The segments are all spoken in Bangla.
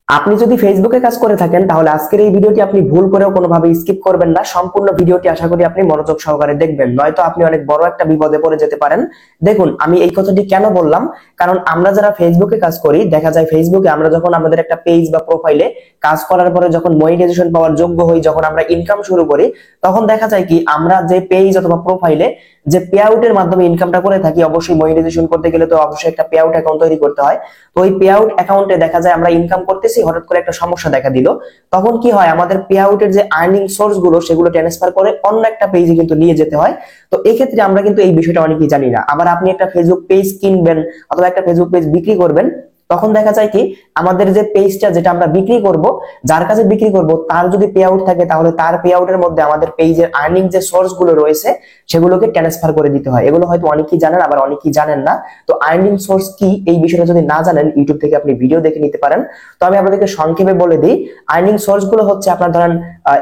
আপনি যদি ফেসবুকে কাজ করে থাকেন তাহলে আজকের এই ভিডিওটি আপনি ভুল করেও কোনোভাবে স্কিপ করবেন না। সম্পূর্ণ ভিডিওটি আশা করি আপনি মনোযোগ সহকারে দেখবেন, নয়তো আপনি অনেক বড় একটা বিপদে পড়ে যেতে পারেন। দেখুন, আমি এই কথাটি কেন বললাম, কারণ আমরা যারা ফেসবুকে কাজ করি, দেখা যায় ফেসবুকে আমরা যখন আমাদের একটা পেজ বা প্রোফাইলে কাজ করার পরে যখন মনিটাইজেশন পাওয়ার যোগ্য হই, যখন আমরা ইনকাম শুরু করি, তখন দেখা যায় কি আমরা যে পেজ অথবা প্রোফাইলে যে পে আউটের মাধ্যমে ইনকামটা করে থাকি, অবশ্যই মনিটাইজেশন করতে গেলে তো অবশ্যই একটা পে আউট অ্যাকাউন্ট তৈরি করতে হয়। তো ওই পে আউট অ্যাকাউন্টে দেখা যায় আমরা ইনকাম করতেছি, হঠাৎ করে একটা সমস্যা দেখা দিল। তখন কি হয়, আমাদের পে আউটের যে আর্নিং সোর্স গুলো সেগুলো ট্রান্সফার করে অন্য একটা পেজে কিন্তু নিয়ে যেতে হয়। তো এই ক্ষেত্রে আমরা কিন্তু এই বিষয়টা অনেকেই জানি না। আবার আপনি একটা ফেসবুক পেজ কিনবেন অথবা একটা ফেসবুক পেজ বিক্রি করবেন, তখন দেখা যায় কি আমাদের যে পেজটা যেটা আমরা বিক্রি করব, যার কাছে বিক্রি করব তার যদি পে আউট থাকে, তাহলে তার পে আউটের মধ্যে আমাদের পেজের আর্নিং যে সোর্স গুলো রয়েছে সেগুলোকে ট্রান্সফার করে দিতে হয়। এগুলো হয়তো অনেকেই জানেন, আবার অনেকেই জানেন না। তো আর্নিং সোর্স কি, এই বিষয়টা যদি না জানেন, ইউটিউব থেকে আপনি ভিডিও দেখে নিতে পারেন। তো আমি আপনাদেরকে সংক্ষেপে বলে দিই। আর্নিং সোর্স গুলো হচ্ছে আপনার ধরেন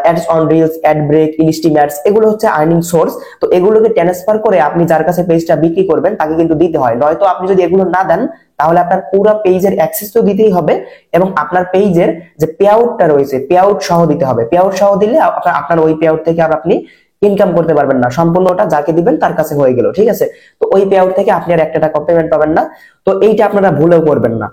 ads on reels, ad break, ইনস্টিমেটস, এগুলো হচ্ছে আর্নিং সোর্স। তো এগুলোকে ট্রান্সফার করে আপনি যার কাছে পেজটা বিক্রি করবেন তাকে কিন্তু দিতে হয়। নয়তো আপনি যদি এগুলো না দেন, তাহলে আপনার পুরো পেজের অ্যাক্সেস তো দিতেই হবে, এবং আপনার পেজের যে পে আউটটা রয়েছে পে আউট সহ দিতে হবে। পে আউট সহ দিলে আপনার ওই পে আউট থেকে আর আপনি ইনকাম করতে পারবেন না। সম্পূর্ণটা যাকে দিবেন তার কাছে হয়ে গেল, ঠিক আছে? তো ওই পে আউট থেকে আপনি আর একটা টাকা পেমেন্ট পাবেন না। তো এইটা আপনারা ভুলেও করবেন না।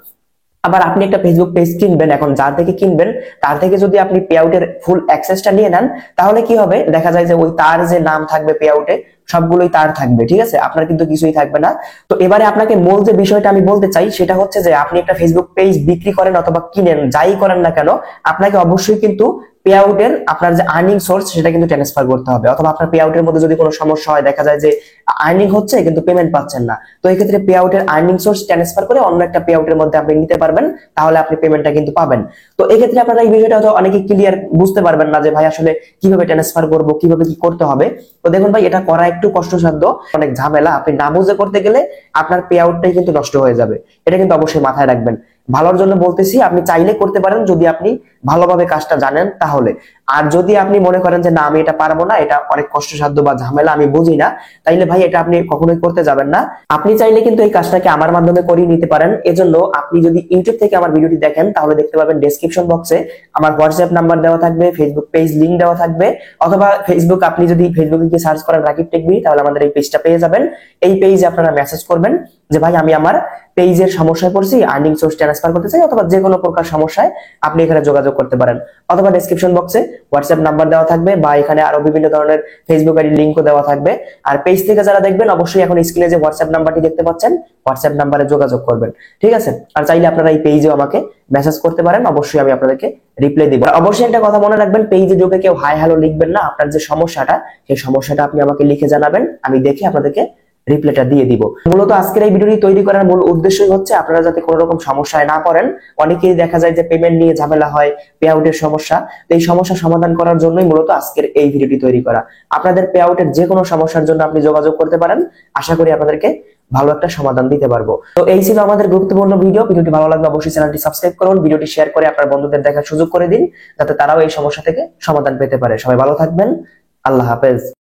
আবার আপনি একটা ফেসবুক পেজ কিনবেন, এখন যার থেকে কিনবেন তার থেকে যদি আপনি পে আউটের ফুল অ্যাক্সেসটা নিয়ে নেন, তাহলে কি হবে, দেখা যায় যে ওই তার যে নাম থাকবে পে আউটে সবগুলোই তার থাকবে, ঠিক আছে? আপনার কিন্তু কিছুই থাকবে না। তো এবারে আপনাকে মূল যে বিষয়টা আমি বলতে চাই সেটা হচ্ছে যে আপনি একটা ফেসবুক পেজ বিক্রি করেন অথবা কিনেন, যাই করেন না কেন, আপনাকে অবশ্যই কিন্তু পে আউটের আপনার যে আর্নিং সোর্স সেটা কিন্তু ট্রান্সফার করতে হবে। অথবা আপনার পে আউটের মধ্যে যদি কোনো সমস্যা হয়, দেখা যায় যে আর্নিং হচ্ছে কিন্তু পেমেন্ট পাচ্ছেন না, তো এই ক্ষেত্রে পে আউটের আর্নিং সোর্স ট্রান্সফার করে অন্য একটা পে আউটের মধ্যে আপনি নিতে পারবেন, তাহলে আপনি পেমেন্টটা কিন্তু পাবেন। তো এই ক্ষেত্রে আপনারা এই বিষয়টা হয়তো অনেকে ক্লিয়ার বুঝতে পারবেন না যে ভাই আসলে কিভাবে ট্রান্সফার করব, কিভাবে কি করতে হবে। তো দেখুন ভাই, এটা করা একটু কষ্টসাধ্য, অনেক ঝামেলা। আপনি না বুঝে করতে গেলে আপনার পে আউটটাই কিন্তু নষ্ট হয়ে যাবে। এটা কিন্তু অবশ্যই মাথায় রাখবেন। ভালোর জন্য বলতেছি, আপনি চাইলে করতে পারেন যদি আপনি ভালোভাবে কাজটা জানেন তাহলে। আর যদি আপনি মনে করেন যে না আমি এটা পারবো না, এটা অনেক কষ্টসাধ্য বা ঝামেলা, আমি বুঝি না, তাইলে ভাই এটা আপনি কখনোই করতে যাবেন না। আপনি চাইলে কিন্তু এই কাজটাকে আমার মাধ্যমে করিয়ে নিতে পারেন। এজন্য আপনি যদি ইউটিউব থেকে আমার ভিডিওটি দেখেন, তাহলে দেখতে পাবেন ডেসক্রিপশন বক্সে আমার হোয়াটসঅ্যাপ নাম্বার দেওয়া থাকবে, ফেসবুক পেজ লিংক দেওয়া থাকবে, অথবা ফেসবুক আপনি যদি ফেসবুকে গিয়ে সার্চ করেন রাকিব টেকবি, তাহলে আমাদের এই পেজটা পেয়ে যাবেন। এই পেজে আপনারা মেসেজ করবেন যে ভাই আমি আমার পেজের সমস্যায় পড়ছি, আর্নিং সোর্স ট্রান্সফার করতে চাই, অথবা যে কোনো প্রকার সমস্যায় আপনি এখানে যোগাযোগ করতে পারেন। অথবা ডেসক্রিপশন বক্সে হোয়াটসঅ্যাপ নাম্বার দেওয়া থাকবে, বা এখানে আরো বিভিন্ন ধরনের ফেসবুক আইডি লিংকও দেওয়া থাকবে। আর পেজ থেকে যারা দেখবেন, অবশ্যই এখন স্ক্রিনে যে হোয়াটসঅ্যাপ নাম্বারটি দেখতে পাচ্ছেন, হোয়াটসঅ্যাপ নাম্বারে যোগাযোগ করবেন, ঠিক আছে? আর চাইলে আপনারা এই পেজেও আমাকে মেসেজ করতে পারেন, অবশ্যই আমি আপনাদেরকে রিপ্লাই দিব। অবশ্যই একটা কথা মনে রাখবেন, পেজে ঢুকে কেউ হাই হ্যালো লিখবেন না। আপনার যে সমস্যাটা, সেই সমস্যাটা আপনি আমাকে লিখে জানাবেন, আমি দেখে আপনাদেরকে রিপ্লাইটা দিয়ে দিব। মূলত আজকের এই ভিডিওটি তৈরি করার মূল উদ্দেশ্যই হচ্ছে আপনারা যাতে কোনো রকম সমস্যায় না পড়েন। অনেকেই দেখা যায় যে পেমেন্ট নিয়ে ঝামেলা হয়, পে আউটের সমস্যা। তো এই সমস্যা সমাধান করার জন্যই মূলত আজকের এই ভিডিওটি তৈরি করা। আপনাদের পে আউটের যে কোনো সমস্যার জন্য আপনি যোগাযোগ করতে পারেন, আশা করি আপনাদেরকে ভালো একটা সমাধান দিতে পারবো। তো এই ছিল আমাদের গুরুত্বপূর্ণ ভিডিও। ভিডিওটি ভালো লাগলে অবশ্যই চ্যানেলটি সাবস্ক্রাইব করুন, ভিডিওটি শেয়ার করে আপনার বন্ধুদের দেখার সুযোগ করে দিন, যাতে তারাও এই সমস্যা থেকে সমাধান পেতে পারে। সবাই ভালো থাকবেন, আল্লাহ হাফেজ।